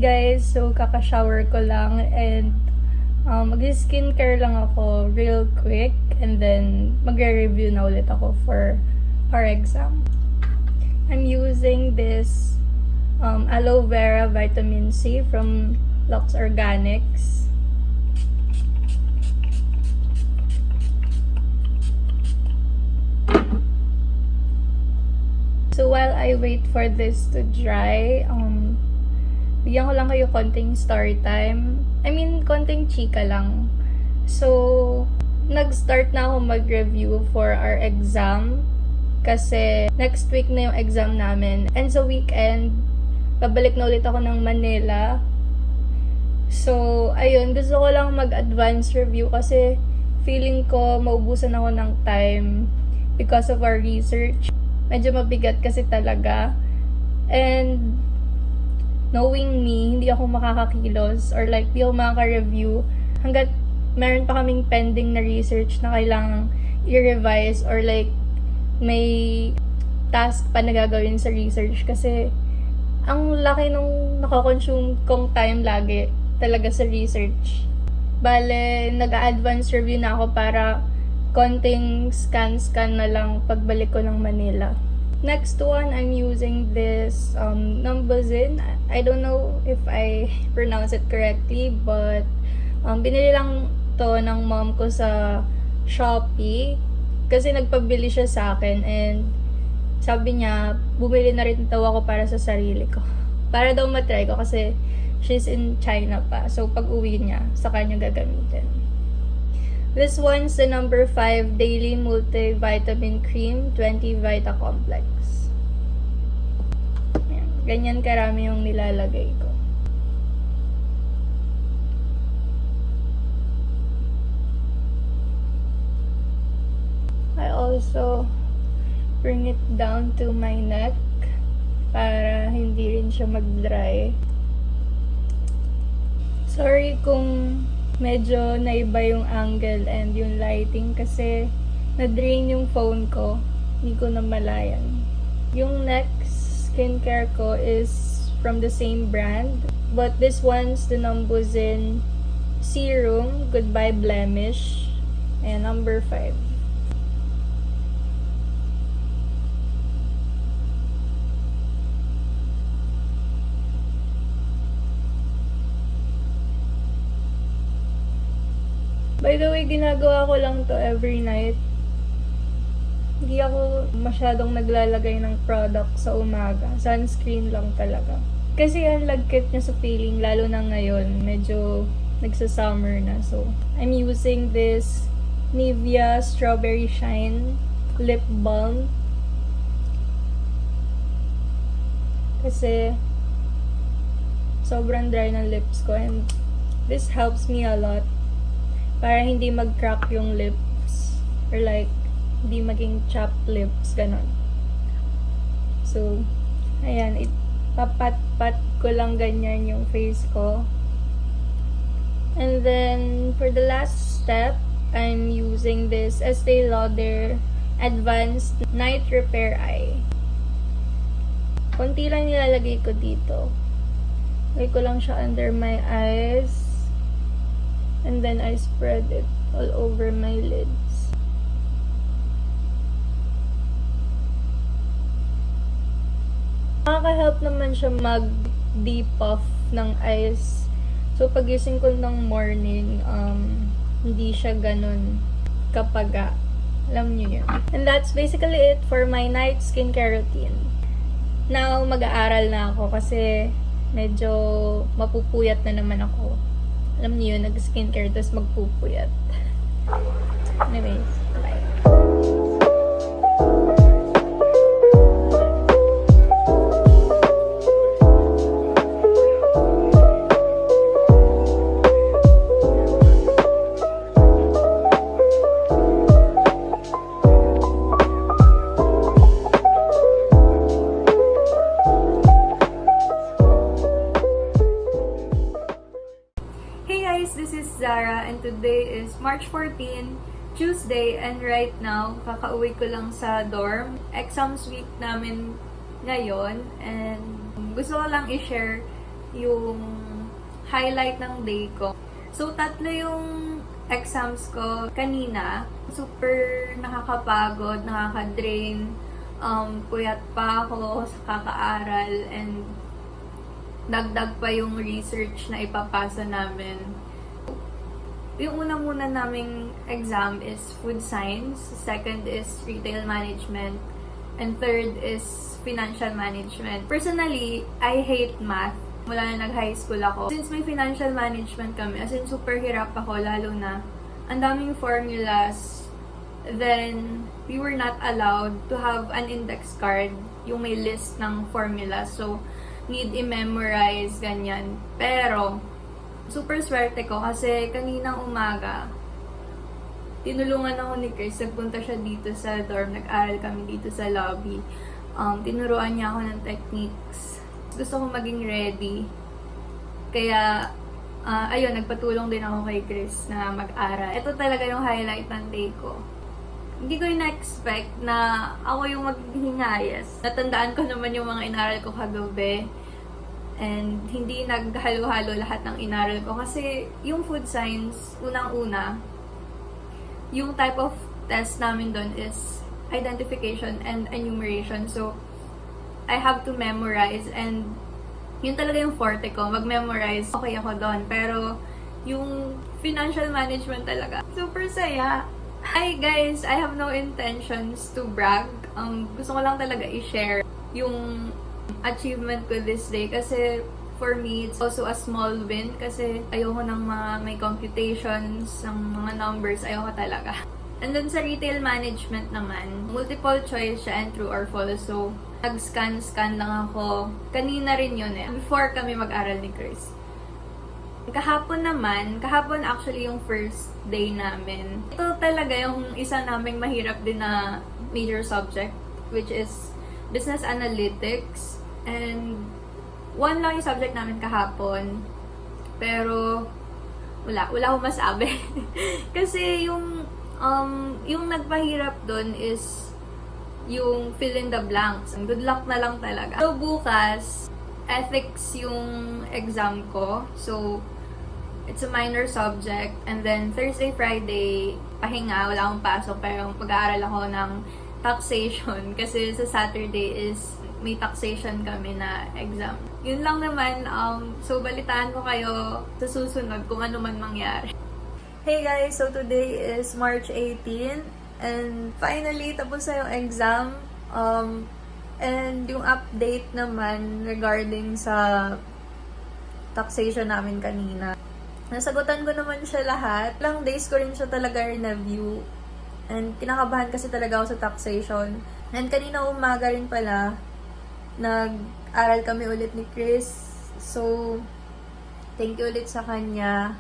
guys, so kaka-shower ko lang and mag-skincare lang ako real quick and then magre-review na ulit ako for our exam. I'm using this aloe vera vitamin C from Lux Organics. So while I wait for this to dry, bigyan ko lang kayo konting story time. I mean, konting chika lang. So, nag-start na ako mag-review for our exam. Kasi, next week na yung exam namin. And sa weekend, babalik na ulit ako ng Manila. So, ayun, gusto ko lang mag-advance review kasi feeling ko maubusan ako ng time because of our research. Medyo mabigat kasi talaga. And, knowing me, hindi ako makakakilos or like, di ako makaka-review hanggat meron pa kaming pending na research na kailangang i-revise or like, may task pa na gagawin sa research kasi ang laki nung nakakonsume kong time lagi talaga sa research. Bale, nag-advance review na ako para konting scan na lang pagbalik ko ng Manila. Next one, I'm using this Numbuzin. I don't know if I pronounce it correctly, but binili lang to ng mom ko sa Shopee kasi nagpabili siya sa akin and sabi niya, bumili na rin daw ako para sa sarili ko. Para daw matry ko kasi she's in China pa. So, pag uwi niya, sa kanya gagamitin. This one's the number 5 Daily Multivitamin Cream 20 Vita Complex. Ayan. Ganyan karami yung nilalagay ko. I also bring it down to my neck para hindi rin siya mag-dry. Sorry kung medyo naiba yung angle and yung lighting kasi na-drain yung phone ko. Hindi ko na malayan. Yung next skincare ko is from the same brand. But this one's the Numbuzin Serum Goodbye Blemish. And number 5. By the way, ginagawa ko lang to every night. Hindi ako masyadong naglalagay ng product sa umaga. Sunscreen lang talaga. Kasi ang lagkit niya sa feeling, lalo na ngayon, medyo nagsa-summer na. So, I'm using this Nivea Strawberry Shine Lip Balm. Kasi, sobrang dry ng lips ko and this helps me a lot. Para hindi mag-crack yung lips. Or like, hindi maging chapped lips. Ganon. So, ayan. Papat-pat ko lang ganyan yung face ko. And then, for the last step, I'm using this Estee Lauder Advanced Night Repair Eye. Konti lang nilalagay ko dito. Lagay ko lang siya under my eyes. And then I spread it all over my lids. Nakaka-help naman siya mag-depuff ng eyes. So, pagising ko ng morning, hindi siya ganun kapaga. Alam niyo yun. And that's basically it for my night skincare routine. Now, mag-aaral na ako kasi medyo mapupuyat na naman ako. Alam niyo yun, nag-skincare, tapos magpupuyat. Anyways, bye. This is Zara and today is March 14, Tuesday, and right now, kakauwi ko lang sa dorm. Exams week namin ngayon and gusto ko lang i-share yung highlight ng day ko. So, 3 yung exams ko kanina. Super nakakapagod, nakaka-drain. Puyat pa ako sa kakaaral and dagdag pa yung research na ipapasa namin. Yung una muna naming exam is food science, second is retail management, and third is financial management. Personally, I hate math. Mula na nag-high school ako. Since may financial management kami, as in super hirap ako, lalo na ang daming formulas. Then, we were not allowed to have an index card, yung may list ng formulas. So, need i-memorize, ganyan. Pero, super swerte ko kasi kaninang umaga, tinulungan ako ni Chris. Nagpunta siya dito sa dorm. Nag-aral kami dito sa lobby. Tinuruan niya ako ng techniques. Gusto ko maging ready. Kaya, ayun, nagpatulong din ako kay Chris na mag-aral. Ito talaga yung highlight ng day ko. Hindi ko na-expect na ako yung maghihinayas. Natandaan ko naman yung mga inaral ko kagabi. And hindi naghalo-halo lahat ng inaral ko. Kasi yung food science, unang-una, yung type of test namin doon is identification and enumeration. So, I have to memorize and yun talaga yung forte ko, mag-memorize. Okay ako doon. Pero, yung financial management talaga, super saya. Hi guys, I have no intentions to brag. Gusto ko lang talaga i-share yung achievement ko this day kasi for me, it's also a small win kasi ayoko ng mga may computations, ng mga numbers, ayoko talaga. And then sa retail management naman, multiple choice siya and true or false. So, nag-scan lang ako. Kanina rin yun eh, before kami mag-aral ni Chris. Kahapon actually yung first day namin. Ito talaga yung isa naming mahirap din na major subject, which is business analytics. And one lang yung subject namin kahapon. Pero wala akong masabi. Kasi yung nagpahirap doon is yung fill in the blanks. Good luck na lang talaga. So bukas, ethics yung exam ko. So it's a minor subject. And then Thursday, Friday, pahinga, wala akong pasok. Pero mag-aaral ako ng taxation. Kasi sa Saturday is may taxation kami na exam. Yun lang naman. So balitaan ko kayo sa susunod kung ano man mangyari. Hey guys! So today is March 18. And finally, tapos na yung exam. And yung update naman regarding sa taxation namin kanina. Nasagutan ko naman siya lahat. Ilang days ko rin siya talaga review. And kinakabahan kasi talaga ako sa taxation. And kanina umaga rin pala, nag-aral kami ulit ni Chris. So, thank you ulit sa kanya.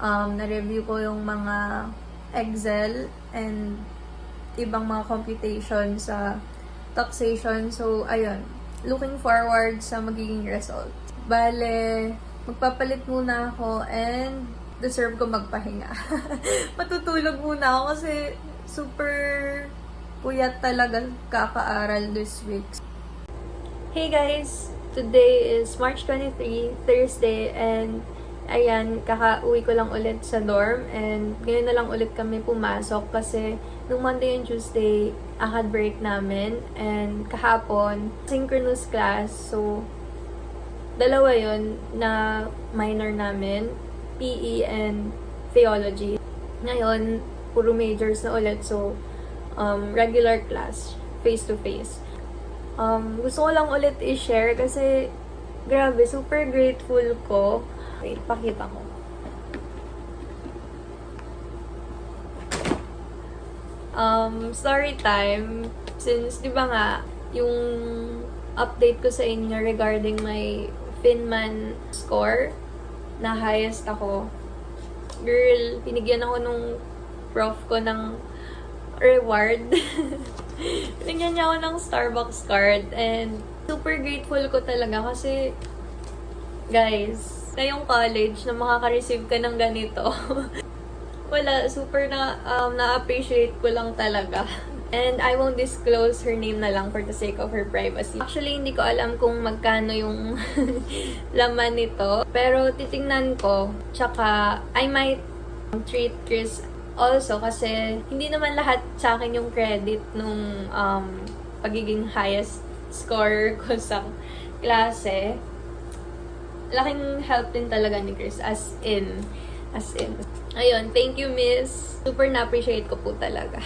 Na-review ko yung mga Excel and ibang mga computation sa taxation. So, ayun. Looking forward sa magiging result. Bale, magpapalit muna ako and deserve ko magpahinga. Matutulog muna ako kasi super puyat talaga kakaaral this week. Hey guys! Today is March 23, Thursday, and ayan, kaka-uwi ko lang ulit sa dorm and ngayon na lang ulit kami pumasok kasi nung Monday and Tuesday, akad break namin and kahapon, synchronous class. So, dalawa yon na minor namin, PE and Theology. Ngayon, puro majors na ulit. So, regular class, face-to-face. Gusto ko lang ulit i-share kasi grabe, super grateful ko. Wait, pakita ko. Story time. Since, di ba nga, yung update ko sa inyo regarding my Finman score, na highest ako. Girl, pinigyan ako nung prof ko ng reward. Pinigyan niya ako ng Starbucks card and super grateful ko talaga kasi guys, ngayong college na makaka-receive ka ng ganito. Wala, super na-appreciate ko lang talaga. And I won't disclose her name na lang for the sake of her privacy. Actually, hindi ko alam kung magkano yung laman nito. Pero titingnan ko. Tsaka, I might treat Chris also kasi hindi naman lahat sa akin yung credit nung pagiging highest scorer ko sa klase. Laking help din talaga ni Chris. As in. Ayun, thank you, Miss. Super na-appreciate ko po talaga.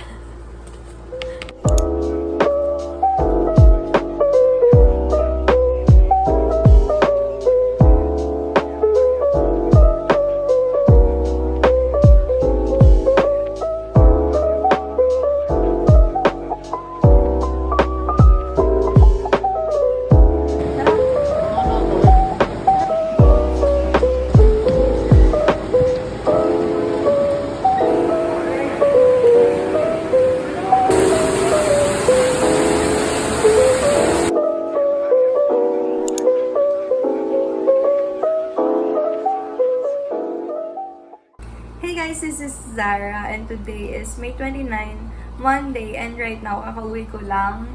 Hey guys, this is Zara and today is May 29, Monday, and right now kakauwi ko lang.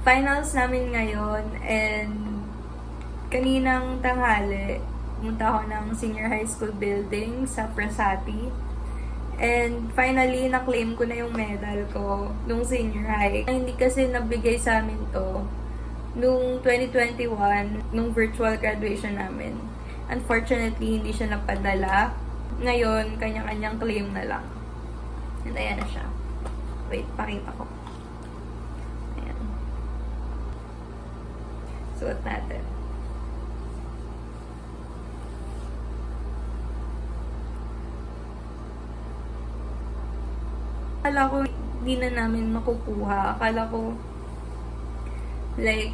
Finals namin ngayon and kaninang tanghali pumunta ako ng senior high school building sa Prasati. And finally, na-claim ko na yung medal ko nung senior high. Hindi kasi nabigay sa amin to nung 2021, nung virtual graduation namin. Unfortunately, hindi siya napadala. Ngayon, kanya-kanyang claim na lang. And ayan na siya. Wait, pakita ko. Ayan. Suot natin. Akala ko hindi na namin makukuha. Akala ko like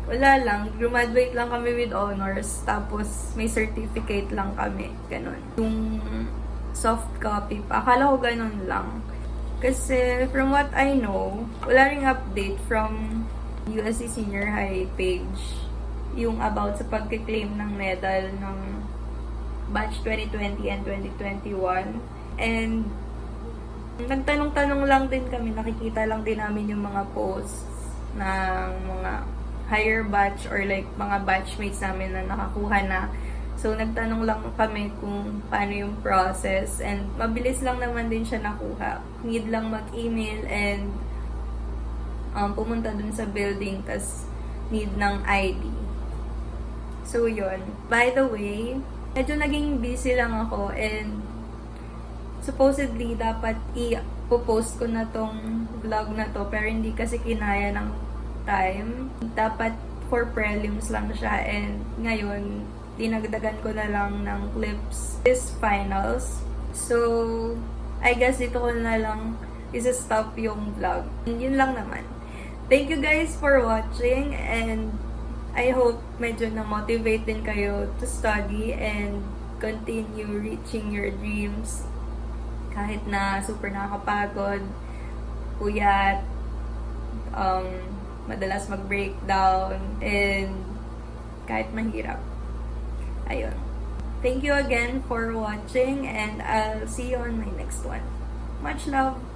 wala lang, graduate lang kami with honors, tapos may certificate lang kami, ganun. Yung soft copy pa, akala ko ganun lang. Kasi from what I know, wala ring update from USC Senior High page yung about sa pagkiklaim ng medal ng batch 2020 and 2021. And nagtanong-tanong lang din kami, nakikita lang din namin yung mga posts ng mga higher batch or like mga batchmates namin na nakakuha na. So, nagtanong lang kami kung paano yung process and mabilis lang naman din siya nakuha. Need lang mag-email and pumunta dun sa building tas need ng ID. So, yun. By the way, medyo naging busy lang ako and supposedly dapat i-post ko na tong vlog na to pero hindi kasi kinaya ng time. Dapat for prelims lang siya and ngayon dinagdagan ko na lang ng clips this finals. So, I guess dito ko na lang isa-stop yung vlog. And yun lang naman. Thank you guys for watching and I hope medyo na-motivate din kayo to study and continue reaching your dreams kahit na super nakakapagod, puyat, madalas mag-breakdown, and kahit mahirap. Ayun. Thank you again for watching, and I'll see you on my next one. Much love!